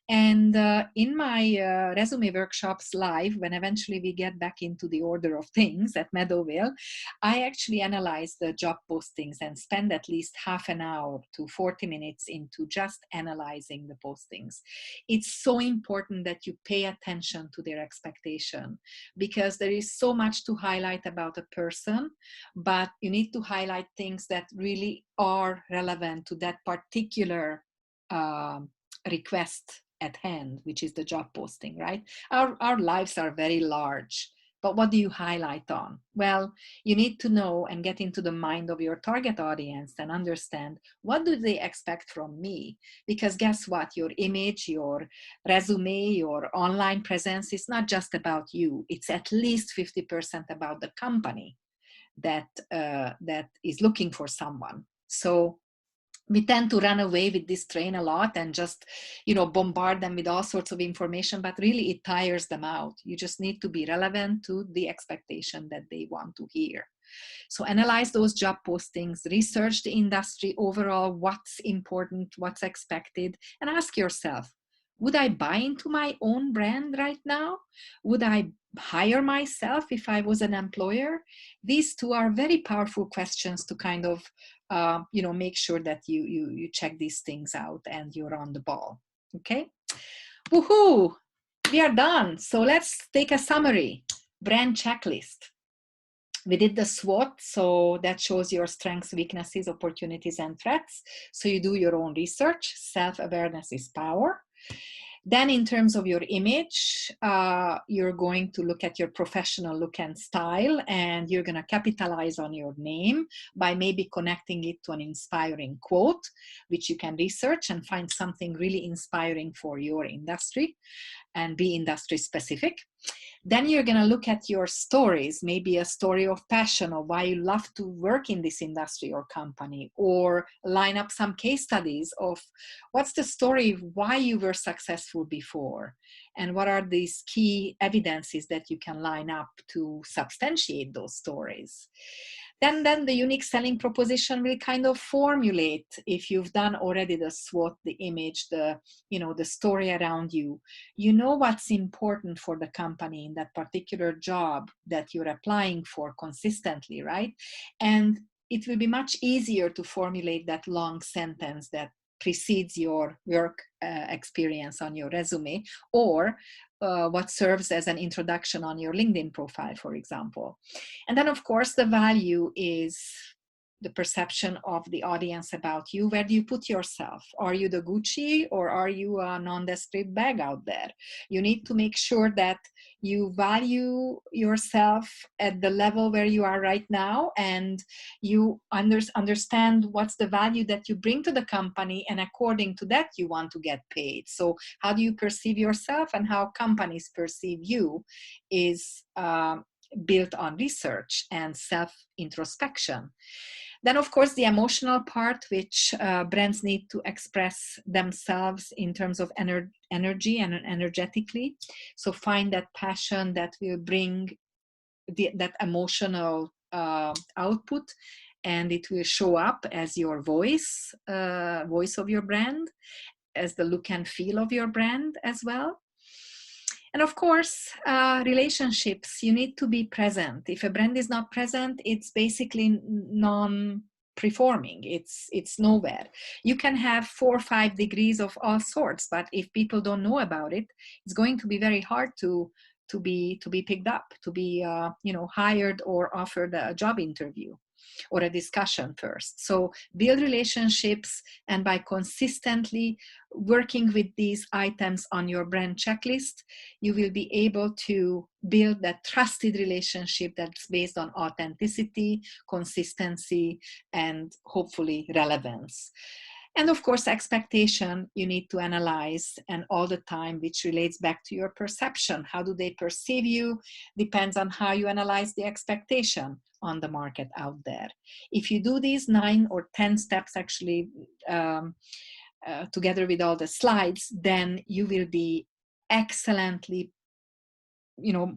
And in my resume workshops live, when eventually we get back into the order of things at Meadowvale, I actually analyze the job postings and spend at least half an hour to 40 minutes into just analyzing the postings. It's so important that you pay attention to their expectation, because there is so much to highlight about a person, but you need to highlight things that really are relevant to that particular request at hand, which is the job posting, right? Our lives are very large, but what do you highlight on? Well, you need to know and get into the mind of your target audience and understand, what do they expect from me? Because guess what? Your image, your resume, your online presence is not just about you. It's at least 50% about the company that is looking for someone. So we tend to run away with this train a lot and just, bombard them with all sorts of information, but really it tires them out. You just need to be relevant to the expectation that they want to hear. So analyze those job postings, research the industry overall, what's important, what's expected, and ask yourself, would I buy into my own brand right now? Would I hire myself if I was an employer? These two are very powerful questions to kind of, make sure that you check these things out and you're on the ball. Okay. Woohoo! We are done. So let's take a summary. Brand checklist. We did the SWOT, so that shows your strengths, weaknesses, opportunities, and threats. So you do your own research. Self-awareness is power. Then in terms of your image, you're going to look at your professional look and style, and you're going to capitalize on your name by maybe connecting it to an inspiring quote, which you can research and find something really inspiring for your industry and be industry specific. Then you're going to look at your stories, maybe a story of passion or why you love to work in this industry or company, or line up some case studies of what's the story, why you were successful before, and what are these key evidences that you can line up to substantiate those stories. Then the unique selling proposition will kind of formulate, if you've done already the SWOT, the image, the story around you, what's important for the company in that particular job that you're applying for consistently, right? And it will be much easier to formulate that long sentence that precedes your work experience on your resume, or what serves as an introduction on your LinkedIn profile, for example. And then, of course, the value is the perception of the audience about you. Where do you put yourself? Are you the Gucci or are you a nondescript bag out there? You need to make sure that you value yourself at the level where you are right now, and you understand what's the value that you bring to the company, and according to that you want to get paid. So how do you perceive yourself and how companies perceive you is built on research and self-introspection. Then, of course, the emotional part, which brands need to express themselves in terms of energy and energetically. So find that passion that will bring that emotional output, and it will show up as your voice of your brand, as the look and feel of your brand as well. And of course, relationships, you need to be present. If a brand is not present, it's basically non-performing. It's nowhere. You can have 4 or 5 degrees of all sorts, but if people don't know about it, it's going to be very hard to be picked up, to be hired or offered a job interview or a discussion first. So build relationships, and by consistently working with these items on your brand checklist, you will be able to build that trusted relationship that's based on authenticity, consistency, and hopefully relevance. And of course, expectation, you need to analyze, and all the time, which relates back to your perception. How do they perceive you? Depends on how you analyze the expectation on the market out there. If you do these 9 or 10 steps actually together with all the slides, then you will be excellently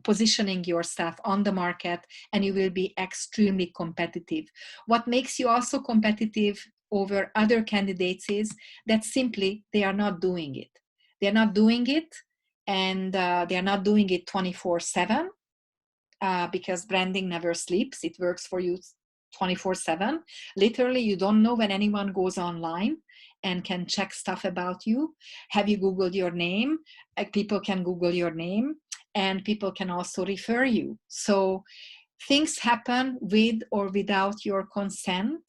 positioning yourself on the market, and you will be extremely competitive. What makes you also competitive over other candidates is that simply they are not doing it. They're not doing it, and they are not doing it 24/7 because branding never sleeps. It works for you 24/7. Literally, you don't know when anyone goes online and can check stuff about you. Have you Googled your name? People can Google your name, and people can also refer you. So things happen with or without your consent.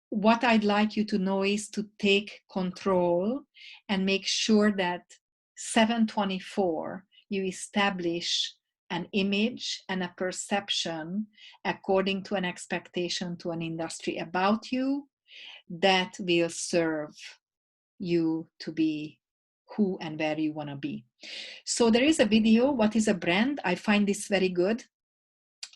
What I'd like you to know is to take control and make sure that 7/24 you establish an image and a perception according to an expectation to an industry about you that will serve you to be who and where you want to be. So there is a video, what is a brand? I find this very good.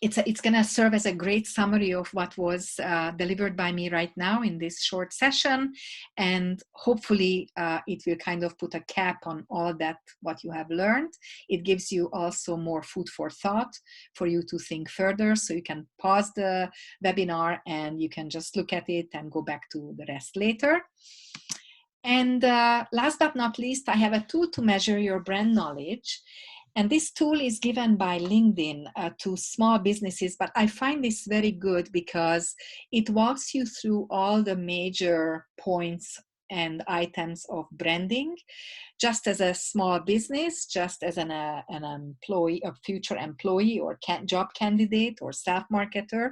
it's going to serve as a great summary of what was delivered by me right now in this short session, and hopefully it will kind of put a cap on all that what you have learned. It gives you also more food for thought for you to think further, so you can pause the webinar and you can just look at it and go back to the rest later. And last but not least, I have a tool to measure your brand knowledge. And this tool is given by LinkedIn to small businesses, but I find this very good because it walks you through all the major points and items of branding. Just as a small business, just as an employee, a future employee or job candidate or self-marketer,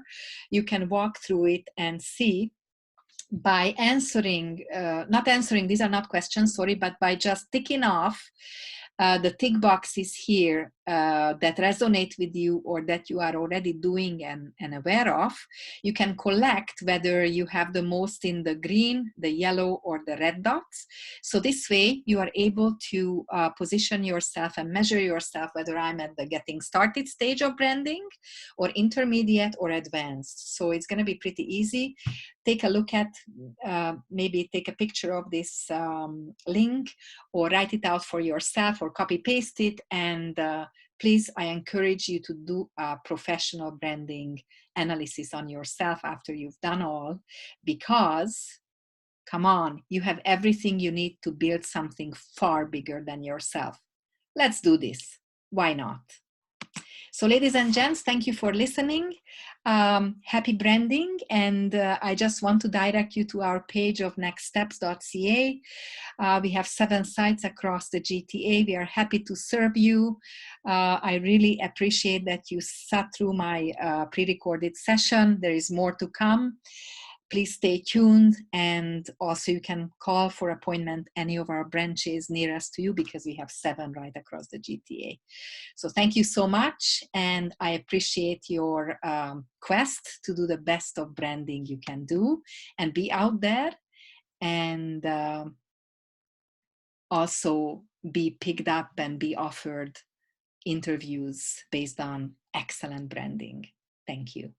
you can walk through it and see by answering, not answering, these are not questions, sorry, but by just ticking off the tick boxes here that resonate with you or that you are already doing and aware of, you can collect whether you have the most in the green, the yellow, or the red dots. So this way you are able to position yourself and measure yourself whether I'm at the getting started stage of branding or intermediate or advanced. So it's going to be pretty easy. Take a look at, maybe take a picture of this link or write it out for yourself or copy paste it, and please, I encourage you to do a professional branding analysis on yourself after you've done all, because come on, you have everything you need to build something far bigger than yourself. Let's do this. Why not? So ladies and gents, thank you for listening. Happy branding. And I just want to direct you to our page of nextsteps.ca. We have 7 sites across the GTA. We are happy to serve you. I really appreciate that you sat through my pre-recorded session. There is more to come. Please stay tuned, and also you can call for appointment any of our branches nearest to you, because we have 7 right across the GTA. So thank you so much, and I appreciate your quest to do the best of branding you can do and be out there, and also be picked up and be offered interviews based on excellent branding. Thank you.